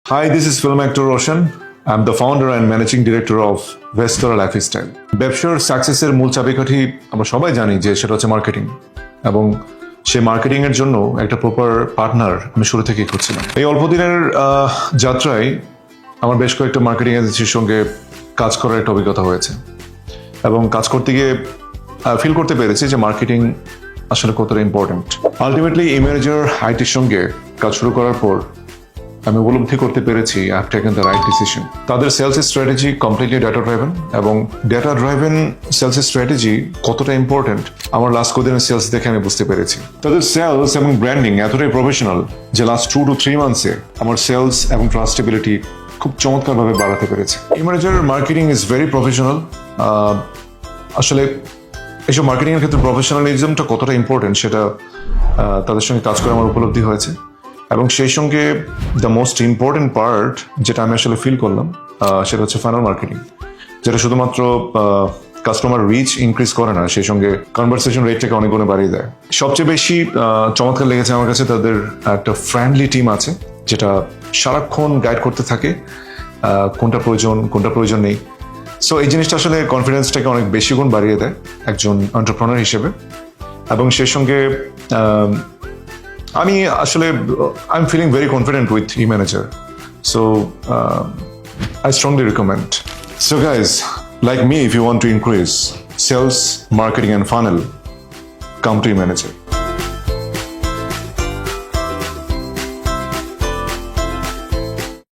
Hi, this is film actor Roshan. I'm the founder and managing director of Vestora Lifestyle. ব্যবসার সাকসেসের মূল চাবিকাঠি আমরা সবাই জানি যে সেটা হচ্ছে মার্কেটিং, এবং সেই মার্কেটিং এর জন্য একটা প্রপার পার্টনার আমি শুরু থেকেই খুঁজছিলাম। এই অল্প দিনের যাত্রায় আমার বেশ কয়েকটা মার্কেটিং এজেন্সির সঙ্গে কাজ করার একটা অভিজ্ঞতা হয়েছে, এবং কাজ করতে গিয়ে ফিল করতে পেরেছি যে মার্কেটিং আসলে কতটা ইম্পর্টেন্ট। আলটিমেটলি ইমেজের আইটির সঙ্গে কাজ শুরু করার পর আমি উপলব্ধি করতে পেরেছি I have taken the right decision. তাদের sales strategy completely data driven, এবং ডেটা ড্রাইভেন সেলস স্ট্র্যাটেজি কতটা ইম্পর্টেন্ট আমার লাস্ট কদিনের সেলস দেখে আমি বুঝতে পেরেছি। তাদের সেলস এবং ব্র্যান্ডিং এতটাই প্রফেশনাল যে লাস্ট 2 to 3 মান্থসে আমার সেলস এবং ট্রাস্টেবিলিটি খুব চমৎকারভাবে বাড়াতে পেরেছি। ইমার্জার মার্কেটিং ইজ ভেরি প্রফেশনাল। আসলে এইসব মার্কেটিং এর ক্ষেত্রে প্রফেশনালিজমটা কতটা ইম্পর্টেন্ট সেটা তাদের সঙ্গে কাজ করে আমার উপলব্ধি হয়েছে, এবং সেই সঙ্গে দ্য মোস্ট ইম্পর্টেন্ট পার্ট যেটা আমি আসলে ফিল করলাম সেটা হচ্ছে ফাইনাল মার্কেটিং, যেটা শুধুমাত্র কাস্টমার রিচ ইনক্রিজ করে না, সেই সঙ্গে কনভারসেশন রেটটাকে অনেক গুণে বাড়িয়ে দেয়। সবচেয়ে বেশি চমৎকার লেগেছে আমার কাছে তাদের একটা ফ্রেন্ডলি টিম আছে, যেটা সারাক্ষণ গাইড করতে থাকে কোনটা প্রয়োজন নেই। সো এই জিনিসটা আসলে কনফিডেন্সটাকে অনেক বেশি গুণ বাড়িয়ে দেয় একজন এন্টারপ্রেনার হিসেবে, এবং সেই সঙ্গে আমি আসলে I am feeling very confident with eManager. So I strongly recommend. So guys, like me, if you want to increase sales, marketing and funnel, come to eManager.